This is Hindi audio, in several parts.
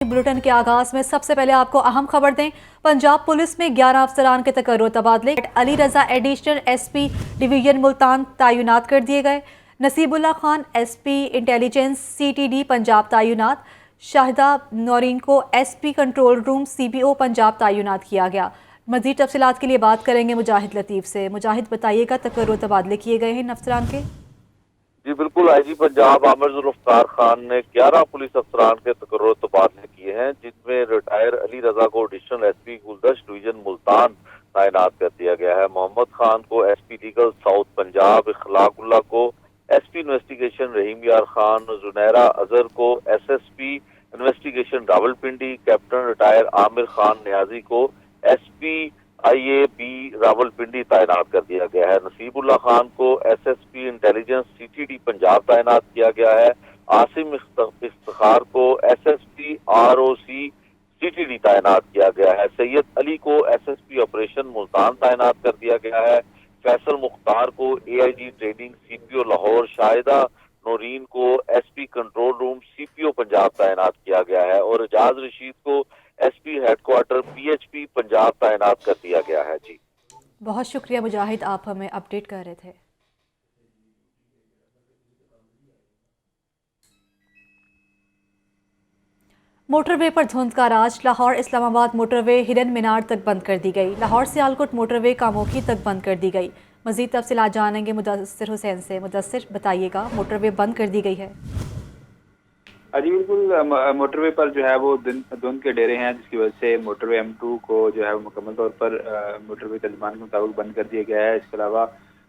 बुलेटिन के आगाज में सबसे पहले आपको अहम खबर दें। पंजाब पुलिस में 11 अफसरान के तकर्रुर तबादले। अली रजा एडिशनल एसपी डिवीजन मुल्तान तैनात कर दिए गए। Nasibullah Khan SP intelligence CTD Punjab तैनात। शाहिदा नौरीन को SP control room CPO Punjab तैनात किया गया। मजीद तफसीलात के लिए बात करेंगे मुजाहिद लतीफ से। मुजाहिद, बताइएगा तकर्रुर तबादले किए गए हैं इन अफसरान के। जी बिल्कुल, आईजी पंजाब आमिर जुल्फकार खान ने 11 पुलिस अफसरान के तकर्रुर तबादले किए हैं, जिनमें रिटायर अली रजा को एडिशनल एसपी गुलदश्त डिवीजन मुल्तान तैनात कर दिया गया है। मोहम्मद खान को एसपी लीगल साउथ पंजाब, इखलाकुल्लाह को एसपी इन्वेस्टिगेशन रहीम यार खान, जुनैरा अजहर को SSP investigation Rawalpindi, captain retire Aamir Khan Niazi को एसपी आईएबी रावलपिंडी तैनात कर दिया गया है। नसीबुल्लाह खान को एसएसपी इंटेलिजेंस सीटीडी पंजाब तैनात किया गया है। आसिम इफ्तिखार को एसएसपी आरओसी सीटीडी तैनात किया गया है। सैयद अली को एसएसपी ऑपरेशन मुल्तान तैनात कर दिया गया है। फैसल मुख्तार को AIG training CPO Lahore, Shahida Naureen को SP control room CPO Punjab तैनात किया गया है और एजाज रशीद को एसपी हेडक्वार्टर पीएचपी पंजाब तैनात कर दिया गया है। जी बहुत शुक्रिया मुजाहिद, आप हमें अपडेट कर रहे थे। मोटरवे पर धुंध का राज। लाहौर इस्लामाबाद मोटरवे हिरन मीनार तक बंद कर दी गई। लाहौर सियालकोट मोटरवे कामोकी तक बंद कर दी गई। मजीद तफसीलात जानेंगे मुदस्सिर हुसैन से। मुदस्सिर, बताइएगा, मोटरवे बंद कर दी गई है। जी बिल्कुल, मोटरवे पर जो है वो धुंध के डेरे हैं, जिसकी वजह से मोटरवे M2 को जो है वो मुकम्मल तौर पर मोटरवे तर्जुमान के मुताबिक बंद कर दिया गया है। इसके अलावा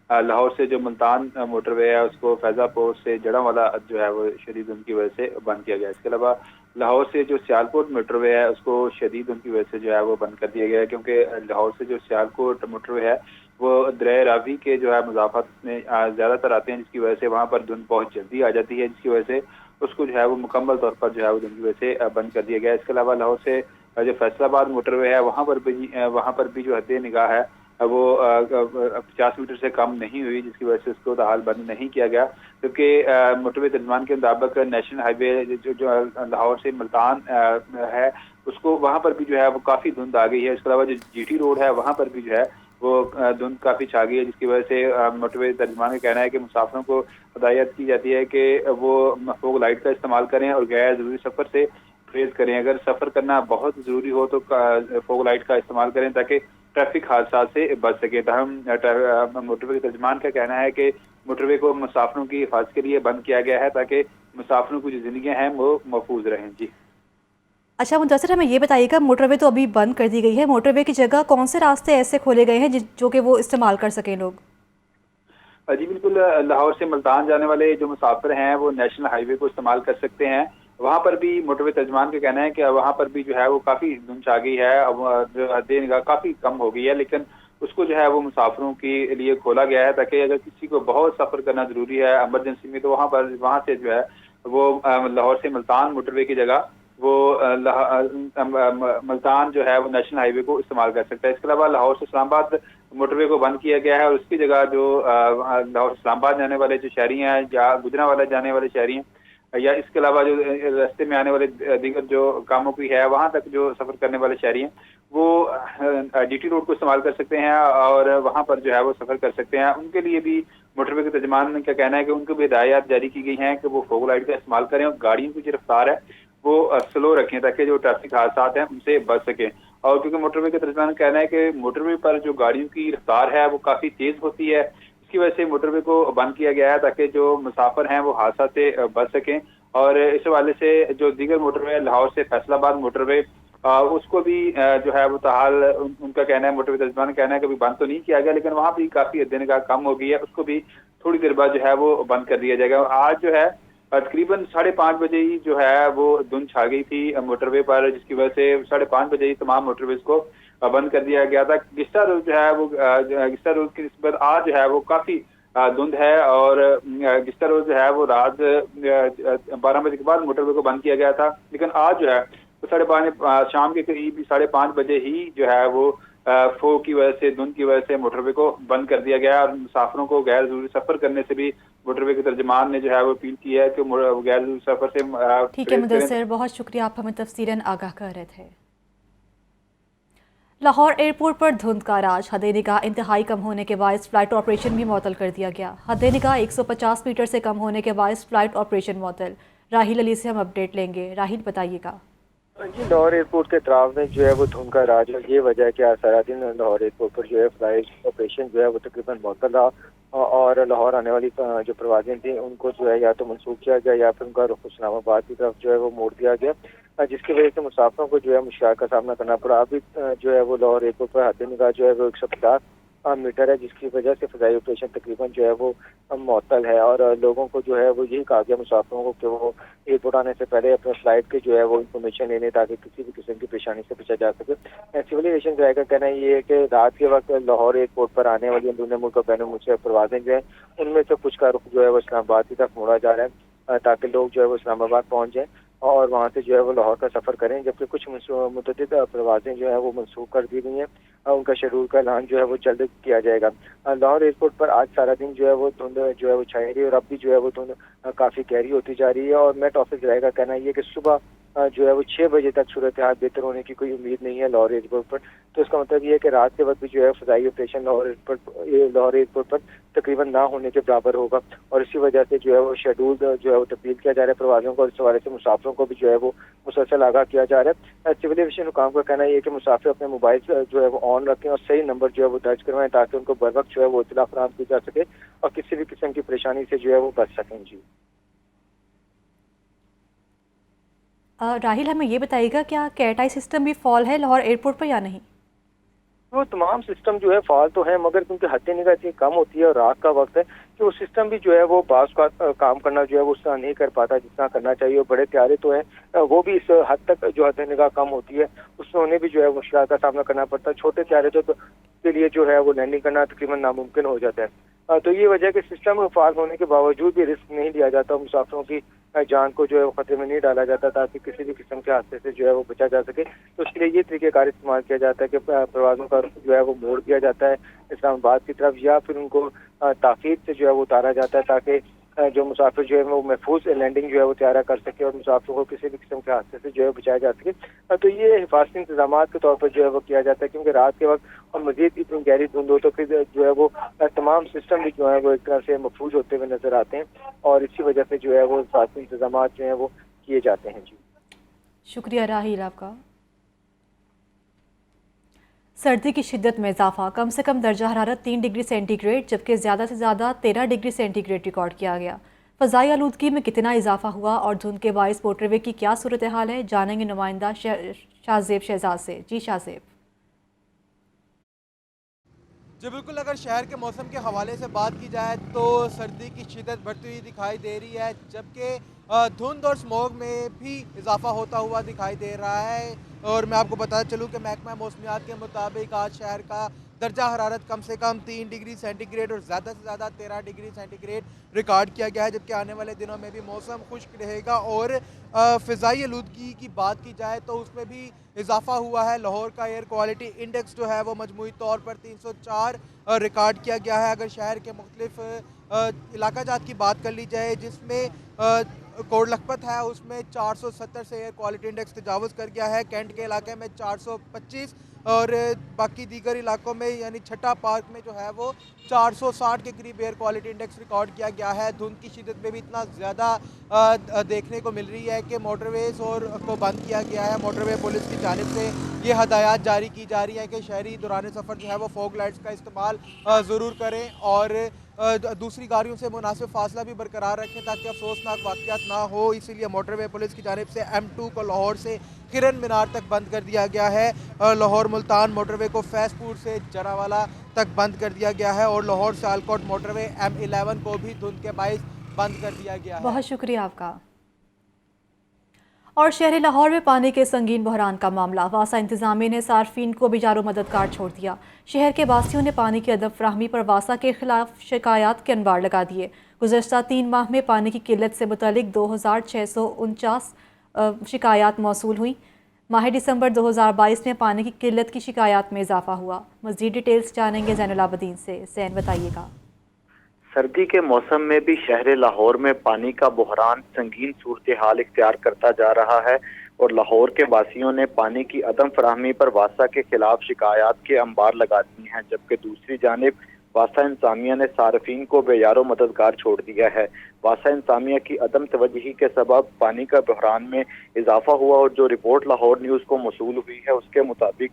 लाहौर से जो मुल्तान मोटरवे है उसको फैजापुर से जड़ावाला जो है वो शदीद धुंध की वजह से बंद किया गया है। इसके अलावा लाहौर से जो सियालकोट मोटरवे है उसको शदीद धुंध की वजह से जो है वो बंद कर दिया गया है, क्योंकि लाहौर से जो सियालकोट मोटरवे है वो दरिया रावी के जो है मुजाफत में ज़्यादातर आते हैं, जिसकी वजह से वहाँ पर धुंध बहुत जल्दी आ जाती है, जिसकी वजह से उसको जो है वो मुकम्मल तौर पर जो है वो धुंध की वजह से बंद कर दिया गया है। इसके अलावा लाहौर से जो फैसलाबाद मोटरवे है वहाँ पर भी जो हद निगाह है वो 50 मीटर से कम नहीं हुई, जिसकी वजह से उसको ताहाल बंद नहीं किया गया, क्योंकि मोटरवे तर्जुमान के मुताबिक नेशनल हाईवे जो लाहौर से मुल्तान है उसको वहाँ पर भी जो है वो काफ़ी धुंध आ गई है। इसके अलावा जो जीटी रोड है वहाँ पर भी जो है वो धुंध काफ़ी छा गई है, जिसकी वजह से मोटरवे तर्जुमान का कहना है कि मुसाफिरों को हदायत की जाती है कि वो फोग लाइट का इस्तेमाल करें और गैर ज़रूरी सफ़र से परहेज करें। अगर सफ़र करना बहुत ज़रूरी हो तो फोग लाइट का इस्तेमाल करें ताकि ट्रैफिक हादसा से बच सके। तहम मोटरवे के तर्जुमान का कहना है कि मोटरवे को मुसाफिरों की हिफाजत के लिए बंद किया गया है ताकि मुसाफिरों की जो जिंदगियां हैं वो महफूज रहें। जी अच्छा मुदस्सिर, हमें ये बताइएगा, मोटरवे तो अभी बंद कर दी गई है, मोटरवे की जगह कौन से रास्ते ऐसे खोले गए हैं जो कि वो इस्तेमाल कर सकें लोग? जी बिल्कुल, लाहौर से मुल्तान जाने वाले जो मुसाफिर हैं वो नेशनल हाईवे को इस्तेमाल कर सकते हैं। वहाँ पर भी मोटरवे तर्जुमान का कहना है कि वहाँ पर भी जो है वो काफ़ी धुंध आ गई है, अब हद निगाह काफ़ी कम हो गई है, लेकिन उसको जो है वो मुसाफिरों के लिए खोला गया है ताकि अगर किसी को बहुत सफ़र करना ज़रूरी है एमरजेंसी में तो वहाँ से जो है वो लाहौर से मुल्तान मोटरवे की जगह वो मुल्तान जो है वो नेशनल हाईवे को इस्तेमाल कर सकता है। इसके अलावा लाहौर से इस्लामाबाद मोटरवे को बंद किया गया है और उसकी जगह जो लाहौर से इस्लामाबाद जाने वाले जो शहरी हैं या गुजरांवाला जाने वाले शहरी हैं या इसके अलावा जो रास्ते में आने वाले दीगर जो कामों की है वहाँ तक जो सफ़र करने वाले शहरी हैं वो जीटी रोड को इस्तेमाल कर सकते हैं और वहाँ पर जो है वो सफ़र कर सकते हैं। उनके लिए भी मोटरवे के तर्जुमान का कहना है कि उनको भी हिदायत जारी की गई हैं कि वो फोग लाइट का इस्तेमाल करें और गाड़ियों की जो रफ्तार है वो स्लो रखें ताकि जो ट्रैफिक हादसा हैं उनसे बच सकें। और क्योंकि मोटरवे के तर्जुमान का कहना है कि मोटरवे पर जो गाड़ियों की रफ्तार है वो काफ़ी तेज़ होती है, इसकी वजह से मोटरवे को बंद किया गया है ताकि जो मुसाफिर हैं वो हादसा से बच सकें। और इस हवाले से जो दीगर मोटरवे लाहौर से फैसलाबाद मोटरवे उसको भी जो है वो ताहाल उनका कहना है, मोटरवे तर्जुमान का कहना है कि अभी बंद तो नहीं किया गया लेकिन वहाँ भी काफ़ी हद निगाह कम हो गई है, उसको भी थोड़ी देर बाद जो है वो बंद कर दिया जाएगा। आज जो है तकरीबन 5:30 बजे ही जो है वो धुंध छा गई थी मोटरवे पर, जिसकी वजह से 5:30 बजे ही तमाम मोटरवेज को बंद कर दिया गया था। गिस्टा रोड जो है वो गिस्टा रोड की निस्बत आज जो है वो काफ़ी धुंध है और गिस्टा रोड जो है वो रात 12 बजे के बाद मोटरवे को बंद किया गया था, लेकिन आज जो है तो 5:30 शाम के करीब 5:30 बजे ही जो है वो फोग की वजह से, धुंध की वजह से मोटरवे को बंद कर दिया गया और मुसाफिरों को गैर जरूरी सफ़र करने से भी मोटरवे के तर्जमान ने जो है वो अपील की है कि गैर सफर से ठीक है परहेज करें। मुदस्सिर, बहुत शुक्रिया, आप हमें तफसीलन आगाह कर रहे थे। लाहौर एयरपोर्ट पर धुंध का राज, हद निगाह इंतहाई कम होने के बायस फ्लाइट ऑपरेशन भी मअतल कर दिया गया। हद निगाह 150 मीटर से कम होने के बायस फ्लाइट ऑपरेशन मअतल। राहिल अली से हम अपडेट लेंगे। राहिल बताइएगा। जी, लाहौर एयरपोर्ट के अतराफ में जो है वो धुंध का राज है। ये वजह है कि आज सारा दिन लाहौर एयरपोर्ट पर जो है फ्लाइट ऑपरेशन जो है वो तकरीबन मअतल रहा और लाहौर आने वाली जो परवाजें थी उनको जो है या तो मनसूख किया गया या फिर उनका रुख इस्लामाबाद की तरफ जो है वो मोड़ दिया गया, जिसकी वजह से मुसाफिरों को जो है मुश्किल का सामना करना पड़ा। अभी जो है वो लाहौर एयरपोर्ट पर हद निगाह जो है वो 150 मीटर है, जिसकी वजह से फ़ज़ाई ऑपरेशन तकरीबन जो है वो मअतल है और लोगों को जो है वो यही कहा गया मुसाफिरों को कि वो एयरपोर्ट आने से पहले अपने फ्लाइट के जो है वो इन्फॉर्मेशन लेने ताकि किसी भी किस्म की परेशानी से बचा जा सके। सिविल एविएशन विभाग का कहना ये है कि रात के वक्त लाहौर एयरपोर्ट पर आने वाली अंदरूनी मुल्क और बैरून मुल्क परवाजें जो है उनमें से कुछ का रुख जो है वो इस्लामाबाद की तरफ मोड़ा जा रहा है ताकि लोग जो है वो इस्लामाबाद पहुँच जाएँ और वहाँ से जो है वो लाहौर का सफ़र करें, जबकि कुछ मुतअद्दिद परवाजें जो है वो मनसूख कर दी गई हैं। उनका शेड्यूल का ऐलान जो है वो जल्द किया जाएगा। लाहौर एयरपोर्ट पर आज सारा दिन जो है वो धुंध जो है वो छाई रही और अब भी जो है वो धुंध काफ़ी गहरी होती जा रही है और मेट ऑफिस रहेगा कहना ये कि सुबह जो है वो 6 बजे तक सूरत हाल बेहतर होने की कोई उम्मीद नहीं है लाहौर एयरपोर्ट पर। तो इसका मतलब ये है कि रात के वक्त भी जो है फ़ज़ाई ऑपरेशन लाहौर एयरपोर्ट पर तकरीबन ना होने के बराबर होगा और इसी वजह से जो है वो शेड्यूल जो है वो तब्दील किया जा रहा है प्रवासियों को और इस हवाले से मुसाफिरों को भी जो है वो मुसलसल आगाह किया जा रहा है। सिविल एविएशन हुकाम का कहना यह है कि मुसाफिर अपने मोबाइल जो है वो ऑन रखें और सही नंबर जो है वो दर्ज करवाएं ताकि उनको बर वक्त जो है वो इत्तला फराहम की जा सके और किसी भी किस्म की परेशानी से जो है वो बच सकें। जी राहिल, हमें ये बताइएगा क्या कैट आई सिस्टम भी फॉल है लाहौर एयरपोर्ट पर या नहीं? वो तमाम सिस्टम जो है फाल तो है मगर क्योंकि हद निगाह इतनी कम होती है और रात का वक्त है कि वो सिस्टम भी जो है वो बास का काम करना जो है वो उतना नहीं कर पाता जितना करना चाहिए। और बड़े प्यारे तो हैं वो भी इस हद तक जो हद निगाह कम होती है उसमें उन्हें भी जो है मुश्किल का सामना करना पड़ता है। छोटे प्यारे तो के लिए जो है वो लैंडिंग करना तकरीबन नामुमकिन हो जाता है। तो ये वजह कि सिस्टम फाल होने के बावजूद भी रिस्क नहीं लिया जाता, मुसाफिरों की जान को जो है वो खतरे में नहीं डाला जाता ताकि किसी भी किस्म के हादसे से जो है वो बचा जा सके। तो उसके लिए ये तरीक़ेकार इस्तेमाल किया जाता है कि प्रवासों का जो है वो मोड़ दिया जाता है इस्लामाबाद की तरफ या फिर उनको ताक़ीद से जो है वो उतारा जाता है ताकि जो मुसाफिर जो है वो महफूज लैंडिंग जो है वो तैयार कर सके और मुसाफिर को किसी भी किस्म के हादसे से जो है बचाया जा सके। तो ये हिफाजती इंतजाम के तौर पर जो है वो किया जाता है क्योंकि रात के वक्त और मजीद इतनी गहरी धुंध हो तो फिर जो है वो तमाम सिस्टम भी जो है वो एक तरह से महफूज होते हुए नजर आते हैं और इसी वजह से जो है वो हिफाजती इंतजाम जो है वो किए जाते हैं। जी शुक्रिया राहिल आपका। सर्दी की शिद्दत में इजाफा, कम से कम दर्जा हरारत 3 डिग्री सेंटीग्रेड जबकि ज़्यादा से ज़्यादा 13 डिग्री सेंटीग्रेड रिकॉर्ड किया गया। फ़ज़ाई आलूदगी में कितना इजाफा हुआ और धुंध के बाइस मोटरवे की क्या सूरत हाल है, जानेंगे नुमाइंदा शाहजेब शहजाद से। जी शाहजेब। जी बिल्कुल, अगर शहर के मौसम के हवाले से बात की जाए तो सर्दी की शिद्दत बढ़ती हुई दिखाई दे रही है जबकि धुंध और स्मॉग में भी इजाफा होता हुआ दिखाई दे रहा है। और मैं आपको बताता चलूँ कि महकमा मौसमियात के मुताबिक आज शहर का दर्जा हरारत कम से कम 3 डिग्री सेंटीग्रेड और ज़्यादा से ज़्यादा 13 डिग्री सेंटीग्रेड रिकॉर्ड किया गया है जबकि आने वाले दिनों में भी मौसम खुश्क रहेगा। और फ़िज़ाई आलूदगी की बात की जाए तो उसमें भी इजाफा हुआ है। लाहौर का एयर क्वालिटी इंडेक्स जो है वो मजमूई तौर पर 304 रिकॉर्ड किया गया है। अगर शहर के मुख्तलिफ इलाका जात की बात कर ली जाए जिसमें कोट लखपत है उसमें 470 से एयर क्वालिटी इंडेक्स तजावज़ कर गया है। कैंट के इलाके में 425 और बाकी दीगर इलाकों में यानी छठा पार्क में जो है वो 460 के करीब एयर क्वालिटी इंडेक्स रिकॉर्ड किया गया है। धुंध की शिद्दत में भी इतना ज़्यादा देखने को मिल रही है कि मोटरवेज़ और को बंद किया गया है। मोटरवे पुलिस की जानिब से ये हदायत जारी की जा रही है कि शहरी दौरान सफ़र जो है वो फॉग लाइट्स का इस्तेमाल ज़रूर करें और दूसरी गाड़ियों से मुनासिब फासला भी बरकरार रखें ताकि अफसोसनाक वाक़यात ना हो। इसीलिए मोटरवे पुलिस की जानिब से M2 को लाहौर से किरण मीनार तक बंद कर दिया गया है। लाहौर मुल्तान मोटरवे को फैसपुर से जरावाला तक बंद कर दिया गया है और लाहौर से आलकोट मोटरवे M11 को भी धुंध के बाइस बंद कर दिया गया है। बहुत शुक्रिया आपका। और शहर लाहौर में पानी के संगीन बहरान का मामला, वासा इंतजामिया ने सार्फिन को बेजारो मददगार छोड़ दिया। शहर के वासियों ने पानी की अदम फ्राहमी पर वासा के खिलाफ शिकायत के अनबार लगा दिए। गुज़श्ता 3 माह में पानी की किल्लत से मुतल्लिक 2649 शिकायत मौसूल हुई। माह दिसंबर 2022 में पानी की किल्लत की शिकायत में इजाफा हुआ। मज़ीद डिटेल्स जानेंगे ज़ैनुल आबदीन से। ज़ैन बताइएगा। सर्दी के मौसम में भी शहर लाहौर में पानी का बहरान संगीन सूरत हाल इख्तियार करता जा रहा है और लाहौर के वासियों ने पानी की अदम फराहमी पर वासा के खिलाफ शिकायत के अंबार लगा दी हैं, जबकि दूसरी जानिब वासा इंतजामिया ने सार्फिन को बेयारो मददगार छोड़ दिया है। वासा इंतजामिया की अदम तवज्जुही के सबब पानी का बहरान में इजाफा हुआ और जो रिपोर्ट लाहौर न्यूज़ को मौसूल हुई है उसके मुताबिक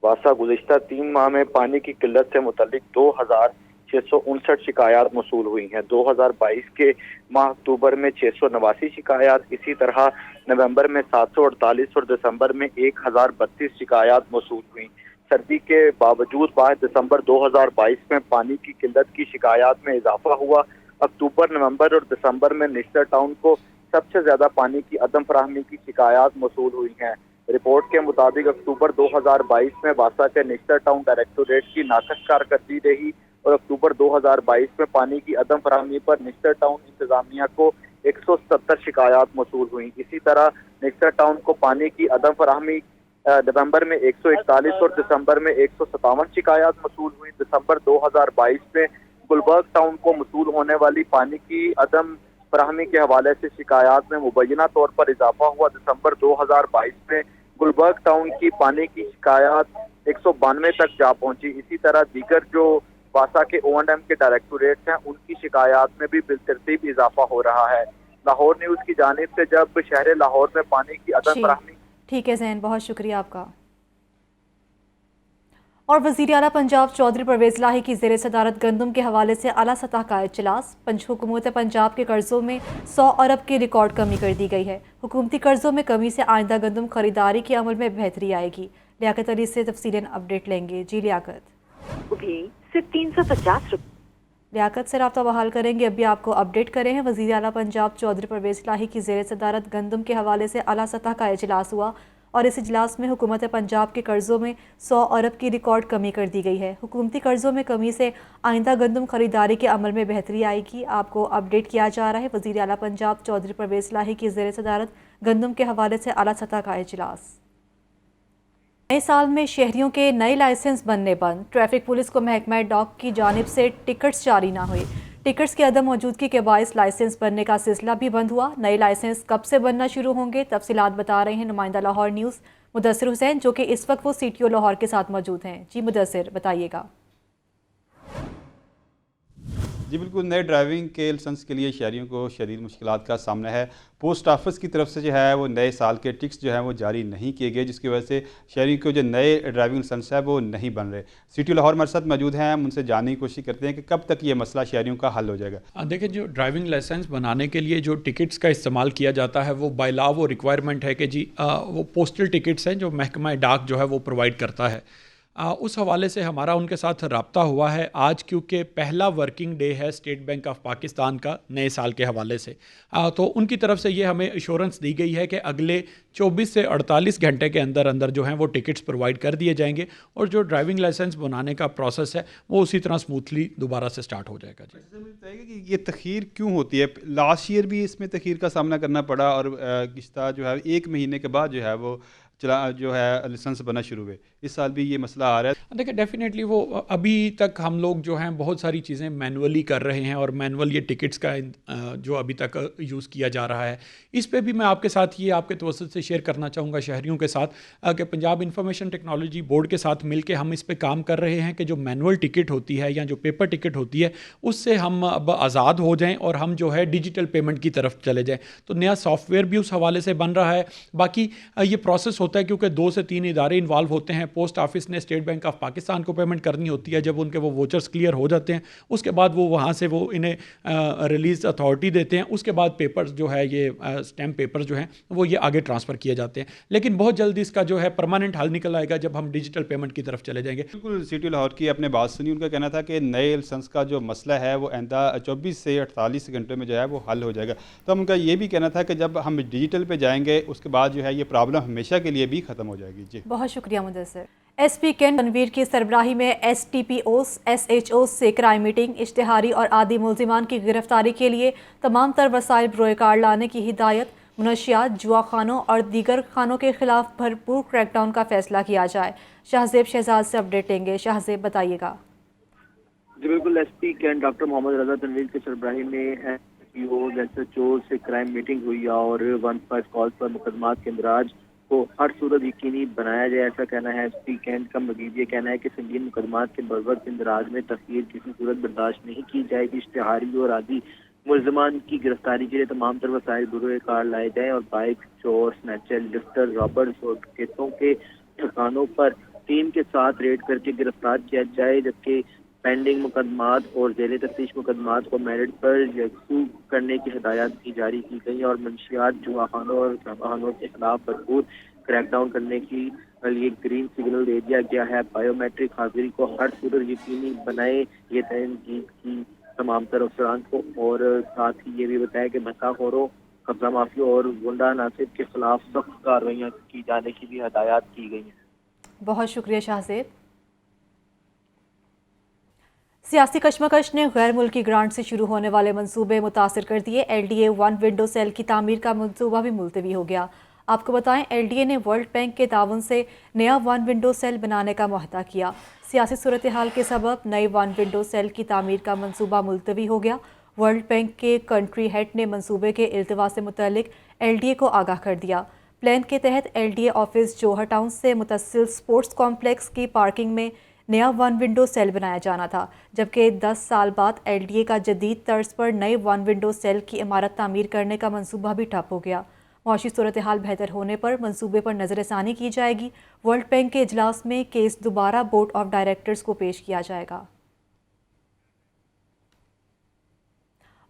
वासा गुज़िश्ता 3 माह में पानी की किल्लत से मुतल्लिक 2659 शिकायत मौसूल हुई हैं। 2022 के माह अक्टूबर में 689 शिकायत, इसी तरह नवंबर में 748 और दिसंबर में 1032 शिकायत मौसूल हुई। सर्दी के बावजूद 22 दिसंबर 2022 में पानी की किल्लत की शिकायत में इजाफा हुआ। अक्टूबर, नवंबर और दिसंबर में निश्तर टाउन को सबसे ज्यादा पानी की अदम फराहमी की शिकायत मौसूल हुई हैं। रिपोर्ट के मुताबिक अक्टूबर 2022 में वासा के निश्तर टाउन डायरेक्टोरेट की नाकस कारकर्दगी रही और अक्टूबर 2022 में पानी की अदम फराहमी पर निश्तर टाउन इंतजामिया को 170 शिकायत मौसूल हुई। इसी तरह निश्तर टाउन को पानी की अदम फराहमी नवंबर में 141 और दिसंबर में 157 शिकायत मौसूल हुई। दिसंबर 2022 में गुलबर्ग टाउन को मौसूल होने वाली पानी की अदम फराहमी के हवाले से शिकायत में मुबैना तौर पर इजाफा हुआ। दिसंबर 2022 में गुलबर्ग टाउन की पानी की शिकायत 192 तक जा पहुंची। इसी तरह दीगर जो वासा के O&M के डायरेक्टोरेट हैं उनकी शिकायत में भी बिलतरतीब इजाफा हो रहा है। लाहौर न्यूज़ की जानिब से जब शहर लाहौर में पानी की अदम फराहमी। ठीक है ज़ैन, बहुत शुक्रिया आपका। और वज़ीर आला पंजाब चौधरी परवेज़ लाही की ज़ेर सदारत गंदम के हवाले से आला सतह का इजलास। हुकूमत पंजाब के कर्ज़ों में 100 अरब की रिकॉर्ड कमी कर दी गई है। हुकूमती कर्ज़ों में कमी से आइंदा गंदम खरीदारी के अमल में बेहतरी आएगी। लियाकत अली से तफसीलन अपडेट लेंगे। जी लियाकत। भी सिर्फ 350 रुपये। लियाकत से रब्ता बहाल करेंगे। अभी आपको अपडेट करें हैं। वज़ीर आला पंजाब चौधरी परवेज़ लाही की ज़ेर सदारत गंदम के हवाले से आला सतह का इजलास हुआ और इस इजलास में हुकूमत पंजाब के कर्ज़ों में 100 अरब की रिकॉर्ड कमी कर दी गई है। हुकूमती कर्ज़ों में कमी से आइंदा गंदम खरीदारी के अमल में बेहतरी आएगी। आपको अपडेट किया जा रहा है। वज़ीर आला पंजाब चौधरी परवेज़ लाही की ज़ेर सदारत गंदम के हवाले से आला सतह का इजलास। नए साल में शहरियों के नए लाइसेंस बनने बंद। ट्रैफिक पुलिस को महकमा डॉक की जानिब से टिकट्स जारी ना हुए। टिकट्स की अदम मौजूदगी के बायस लाइसेंस बनने का सिलसिला भी बंद हुआ। नए लाइसेंस कब से बनना शुरू होंगे, तफसीलात बता रहे हैं नुमाइंदा लाहौर न्यूज़ मुदस्सिर हुसैन, जो कि इस वक्त वो CTO लाहौर के साथ मौजूद हैं। जी मुदस्सिर, बताइएगा। जी बिल्कुल, नए ड्राइविंग के लाइसेंस के लिए शहरियों को शदीद मुश्किलात का सामना है। पोस्ट ऑफिस की तरफ से जो है वो नए साल के टिकट्स जो है वो जारी नहीं किए गए, जिसकी वजह से शहरियों को जो नए ड्राइविंग लाइसेंस है वो नहीं बन रहे। CTO लाहौर हमारे साथ मौजूद हैं, हम उनसे जानने की कोशिश करते हैं कि कब तक ये मसला शहरियों का हल हो जाएगा। देखिए, जो ड्राइविंग लाइसेंस बनाने के लिए जो टिकट्स का इस्तेमाल किया जाता है वो बाय लॉ वो रिक्वायरमेंट है कि जी वो पोस्टल टिकट्स हैं जो महकमा डाक जो है वो प्रोवाइड करता है। उस हवाले से हमारा उनके साथ रब्ता हुआ है आज, क्योंकि पहला वर्किंग डे है स्टेट बैंक ऑफ पाकिस्तान का नए साल के हवाले से। तो उनकी तरफ से ये हमें एश्योरेंस दी गई है कि अगले 24 से 48 घंटे के अंदर अंदर जो हैं वो टिकट्स प्रोवाइड कर दिए जाएंगे और जो ड्राइविंग लाइसेंस बनाने का प्रोसेस है वो उसी तरह स्मूथली दोबारा से स्टार्ट हो जाएगा। जी, मुझे बताइएगा कि ये तखीर क्यों होती है? लास्ट ईयर भी इसमें तखीर का सामना करना पड़ा और किश्ता जो है 1 महीने के बाद जो है वो जो है लाइसेंस बनना शुरू हुए। इस साल भी ये मसला आ रहा है। देखिए, डेफिनेटली वो अभी तक हम लोग जो हैं बहुत सारी चीज़ें मैनुअली कर रहे हैं और मैनुअल ये टिकट्स का जो अभी तक यूज़ किया जा रहा है, इस पे भी मैं आपके साथ ये आपके तवज्जुह से शेयर करना चाहूँगा शहरियों के साथ कि पंजाब इंफॉर्मेशन टेक्नोलॉजी बोर्ड के साथ मिल के हम इस पे काम कर रहे हैं कि जो मैनुअल टिकट होती है या जो पेपर टिकट होती है उससे हम अब आज़ाद हो जाएँ और हम जो है डिजिटल पेमेंट की तरफ चले जाएँ। तो नया सॉफ्टवेयर भी उस हवाले से बन रहा है। बाकी ये प्रोसेस होता है क्योंकि 2 से 3 इदारे इन्वॉल्व होते हैं। पोस्ट ऑफिस ने स्टेट बैंक ऑफ पाकिस्तान को पेमेंट करनी होती है। जब उनके वो वोचर्स क्लियर हो जाते हैं उसके बाद वो वहाँ से वो इन्हें रिलीज अथॉरिटी देते हैं। उसके बाद पेपर्स जो है ये स्टैम्प पेपर्स जो हैं वो ये आगे ट्रांसफ़र किए जाते हैं। लेकिन बहुत जल्दी इसका जो है परमानेंट हल निकल आएगा जब हम डिजिटल पेमेंट की तरफ चले जाएंगे। बिल्कुल, CTO लाहौर की आपने बात सुनी। उनका कहना था कि नए लाइसेंस का जो मसला है वो आइंदा 24 से 48 घंटे में जो है वो हल हो जाएगा। तो उनका ये भी कहना था कि जब हम डिजिटल पे जाएंगे उसके बाद जो है ये प्रॉब्लम हमेशा के लिए भी ख़त्म हो जाएगी। जी, बहुत शुक्रिया मुदस्सिर। SP कैंट तनवीर की सरबराही में STPOs SHOs से क्राइम मीटिंग, इश्तिहारी और आदि मुलजिमान की गिरफ्तारी के लिए तमाम तर वसाइल बरोए कार लाने की हिदायत। मुनशियात, जुआ खानों और दीगर खानों के खिलाफ भरपूर क्रैकडाउन का फैसला किया जाए। शाहजेब शहजाद से अपडेट लेंगे। शाहजेब, बताइएगा। जी बिल्कुल, एसपी कैंट डॉक्टर मोहम्मद रजा तनवीर के सरबराही में एसपीओ एसएचओ से क्राइम मीटिंग हुई और 115 कॉल पर मुकदमात के इंदराज को हर सूरत यकीनी बनाया जाए, ऐसा कहना है एसपी कैंट का। मजीद ये कहना है कि संगीन मुकदमात के बरवक्त इंदराज में तखीर किसी सूरत बर्दाश्त नहीं की जाएगी। इश्तिहारी और आदि मुलजमान की गिरफ्तारी के लिए तमाम तर वसाइल बुरे कार लाए जाए और बाइक, चोर, स्नैचर, लिफ्टर, रॉबर्स और डकैतों के ठिकानों पर टीम के साथ रेड करके गिरफ्तार किया जाए, जबकि पेंडिंग मुकदमात और जेल तफ्तीश मुकदमात को मेरिट पर यकसू करने की हिदायत भी जारी की गई और मंशियात, जुआखानों और शराबखानों के खिलाफ भरपूर क्रैकडाउन करने की लिए ग्रीन सिग्नल दे दिया गया है। बायोमेट्रिक हाजिरी को हर सूरत यकीनी बनाए, ये तहजीब की तमाम तरह अफसरान को, और साथ ही ये भी बताया कि नशाखोरों, कब्जा माफियों और गुंडा नासिब के खिलाफ सख्त कार्रवाइयाँ की जाने की भी हदायत की गई हैं। बहुत शुक्रिया शाहजेब। सियासी कशमकश ने गैर मुल्की ग्रांट से शुरू होने वाले मंसूबे मुतासर कर दिए। एलडीए 1 विंडो सेल की तामीर का मंसूबा भी मुलतवी हो गया। आपको बताएं, एलडीए ने वर्ल्ड बैंक के ताउन से नया 1 विंडो सेल बनाने का मुआहदा किया। सियासी सूरत हाल के सबब नई 1 विंडो सेल की तामीर का मंसूबा मुलतवी हो गया। वर्ल्ड बैंक के कंट्री हेड ने मंसूबे के इल्तवा से मुतल्लिक एलडीए को आगाह कर दिया। प्लान के तहत एलडीए ऑफिस जोहर टाउन से मुतसिल स्पोर्ट्स कॉम्प्लेक्स की पार्किंग में नया 1 विंडो सेल बनाया जाना था, जबकि 10 साल बाद एलडीए का जदीद तर्ज पर नए 1 विंडो सेल की इमारत तामीर करने का मंसूबा भी ठप हो गया। मौशी सूरत हाल बेहतर होने पर मंसूबे पर नज़रसानी की जाएगी। वर्ल्ड बैंक के इजलास में केस दोबारा बोर्ड ऑफ डायरेक्टर्स को पेश किया जाएगा।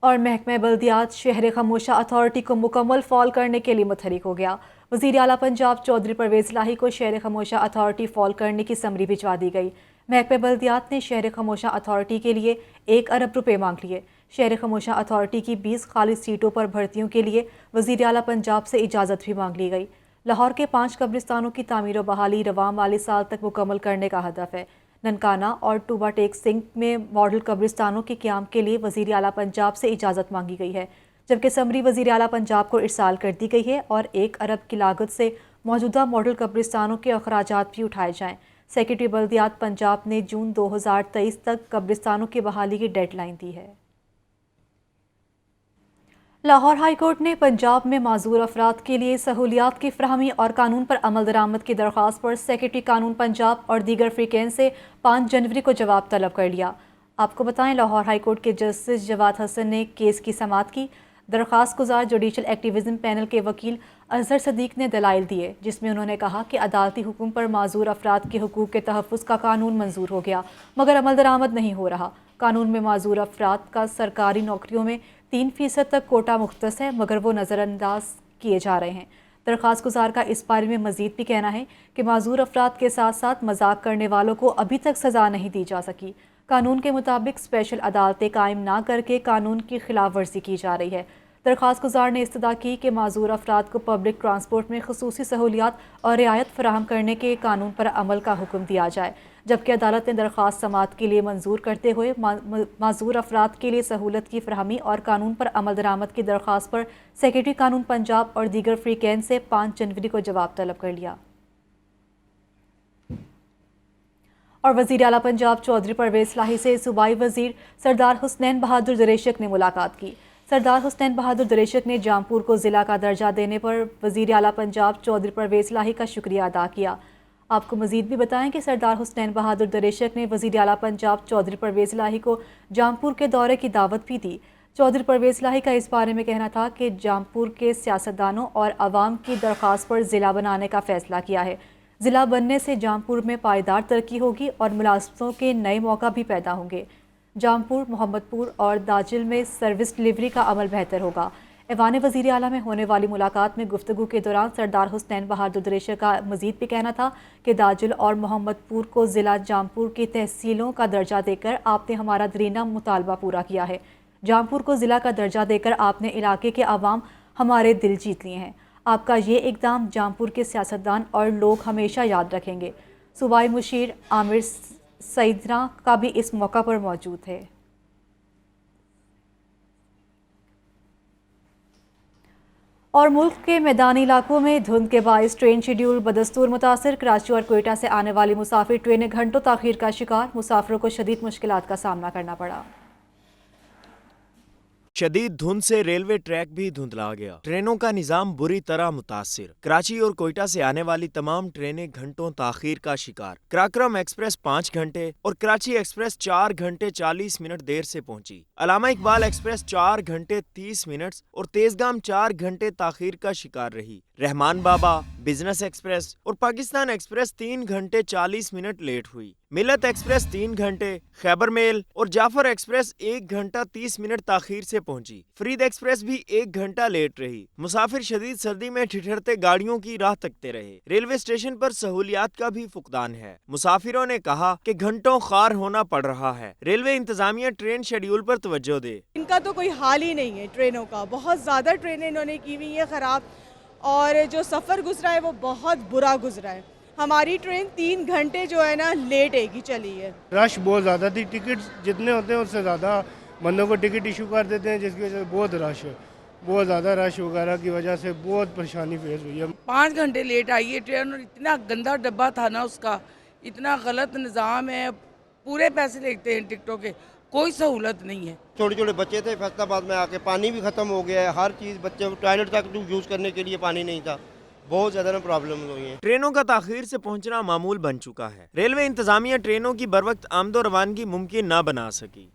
और महकमा बल्दियात शहर खामोशा अथॉरिटी को मुकम्मल फॉल करने के लिए मुतहरिक हो गया। वज़ीर आला पंजाब चौधरी परवेज़ लाही को शहर खामोशा अथॉरिटी फॉल करने की समरी भिजवा दी गई। महकमा बल्दियात ने शहर खामोशा अथॉरिटी के लिए 1 अरब रुपए मांग लिए। शहर खामोशा अथॉरिटी की 20 खाली सीटों पर भर्तियों के लिए वज़ीर आला पंजाब से इजाज़त भी मांग ली गई। लाहौर के 5 कब्रिस्तानों की तामीर व बहाली रवां माली साल तक मुकम्मल करने का हदफ है। ननकाना और टूबा टेक सिंह में मॉडल कब्रिस्तानों के क़याम के लिए वज़ीर आला पंजाब से इजाज़त मांगी गई है, जबकि समरी वज़ीर आला पंजाब को इरसाल कर दी गई है और 1 अरब की लागत से मौजूदा मॉडल कब्रिस्तानों के अखराजात भी उठाए जाएँ। सेक्रेटरी बल्दियात पंजाब ने जून 2023 तक कब्रिस्तानों की बहाली की डेडलाइन दी है। लाहौर हाई कोर्ट ने पंजाब में माजूर अफराद के लिए सहूलियात की फराहमी और कानून पर अमल दरामद की दरख्वास्त पर सेक्रेटरी कानून पंजाब और दीगर फ्रीकेन से 5 जनवरी को जवाब तलब कर लिया। आपको बताएं, लाहौर हाई कोर्ट के जस्टिस जवाद हसन ने केस की समाअत की। दरख्वास्त गुजार जुडिशल एक्टिविज़म पैनल के वकील अजहर सदीक ने दलाइल दिए, जिसमें उन्होंने कहा कि अदालती हुक्म पर माजूर अफराद के हुकूक के तहफ़्फ़ुज़ का कानून मंजूर हो गया, मगर अमल दरामद नहीं हो रहा। कानून में माजूर अफराद का सरकारी नौकरियों में 3% तक कोटा मुख्तस है, मगर वो नज़रअंदाज किए जा रहे हैं। दरख्वास्त गुजार का इस बारे में मज़ीद भी कहना है कि माजूर अफराद के साथ साथ मजाक करने वालों को अभी तक सज़ा नहीं दी जा सकी। कानून के मुताबिक स्पेशल अदालतें कायम ना करके कानून की खिलाफ वर्जी की जा रही है। दरख्वास्त गुजार ने इस्तदा की कि माजूर अफराद को पब्लिक ट्रांसपोर्ट में खसूसी सहूलियात और रियायत फराहम करने के कानून पर अमल का हुक्म दिया जाए, जबकि अदालत ने दरख्वास्त समाअत के लिए मंजूर करते हुए माजूर अफराद के लिए सहूलत की फराहमी और कानून पर अमल दरामद की दरख्वास्त पर सेक्रेटरी कानून पंजाब और दीगर फ्रीकेन से 5 जनवरी को जवाब तलब कर लिया। और वज़ीर आला पंजाब चौधरी परवेज़ लाही से सूबाई वज़ीर सरदार हुसनैन बहादुर दरेशक ने मुलाकात की। सरदार हुसनैन बहादुर दरेशक ने जामपुर को ज़िला का दर्जा देने पर वज़ीर आला पंजाब चौधरी परवेज़ लाही का शुक्रिया अदा किया। आपको मज़ीद भी बताएं कि सरदार हुसनैन बहादुर दरेशक ने वज़ीर आला पंजाब चौधरी परवेज़ लाही को जामपुर के दौरे की दावत भी दी। चौधरी परवेज़ लाही का इस बारे में कहना था कि जामपुर के सियासतदानों और आवाम की दरख्वास्त पर ज़िला बनाने का फ़ैसला किया है। ज़िला बनने से जामपुर में पायदार तरक्की होगी और मुलाजमतों के नए मौका भी पैदा होंगे। जामपुर, मोहम्मदपुर और दाजिल में सर्विस डिलीवरी का अमल बेहतर होगा। ऐवान वज़ीर आला में होने वाली मुलाकात में गुफ्तगू के दौरान सरदार हुसनैन बहादुर दरेशक का मज़ीद भी कहना था कि दाजिल और मोहम्मदपुर को ज़िला जामपुर की तहसीलों का दर्जा देकर आपने हमारा दरीना मुतालबा पूरा किया है। जामपुर को ज़िला का दर्जा देकर आपने इलाके के आवाम हमारे दिल जीत लिए हैं। आपका ये इक़दाम जामपुर के सियासतदान और लोग हमेशा याद रखेंगे। सूबाई मुशीर आमिर सईदना का भी इस मौका पर मौजूद है। और मुल्क के मैदानी इलाकों में धुंध के बायस ट्रेन शेड्यूल बदस्तूर मुतासिर। कराची और कोयटा से आने वाली मुसाफिर ट्रेनें घंटों ताखीर का शिकार। मुसाफिरों को शदीद मुश्किलात का सामना करना पड़ा। शदीद धुंध से रेलवे ट्रैक भी धुंधला गया। ट्रेनों का निजाम बुरी तरह मुतासिर। कराची और कोयटा से आने वाली तमाम ट्रेनें घंटों ताखीर का शिकार। कराक्रम एक्सप्रेस 5 घंटे और कराची एक्सप्रेस 4 घंटे 40 मिनट देर से पहुंची। अलामा इकबाल एक्सप्रेस 4 घंटे 30 मिनट और तेजगाम 4 घंटे ताखीर का शिकार रही। रहमान बाबा, बिजनेस एक्सप्रेस और पाकिस्तान एक्सप्रेस 3 घंटे 40 मिनट लेट हुई। मिलत एक्सप्रेस 3 घंटे, खैबर मेल और जाफर एक्सप्रेस 1 घंटा 30 मिनट ताखीर से पहुंची। फरीद एक्सप्रेस भी 1 घंटा लेट रही। मुसाफिर शदीद सर्दी में ठिठुरते गाड़ियों की राह तकते रहे। रेलवे स्टेशन पर सहूलियात का भी फुकदान है। मुसाफिरों ने कहा कि घंटों खार होना पड़ रहा है। रेलवे इंतजामिया ट्रेन शेड्यूल पर तवज्जो दे। इनका तो कोई हाल ही नहीं है। ट्रेनों का बहुत ज्यादा ट्रेनें इन्होंने की हुई है खराब, और जो सफर गुजरा है वो बहुत बुरा गुजरा है। हमारी ट्रेन 3 घंटे जो है ना लेट की चली है। रश बहुत ज़्यादा थी। टिकट जितने होते हैं उससे ज़्यादा बंदों को टिकट इशू कर देते हैं, जिसकी वजह से बहुत रश है। बहुत ज़्यादा रश वगैरह की वजह से बहुत परेशानी फेस हुई है। 5 घंटे लेट आई है ट्रेन, और इतना गंदा डब्बा था ना उसका, इतना गलत निज़ाम है। पूरे पैसे लेते हैं टिकटों के, कोई सहूलत नहीं है। छोटे छोटे बच्चे थे फैसलाबाद में आके, पानी भी ख़त्म हो गया है। हर चीज़, बच्चे टॉयलेट तक यूज़ करने के लिए पानी नहीं था। बहुत ज़्यादा प्रॉब्लम हुई है। ट्रेनों का ताखीर से पहुंचना मामूल बन चुका है। रेलवे इंतजामिया ट्रेनों की बरवक्त आमदो रवानगी मुमकिन न बना सकी।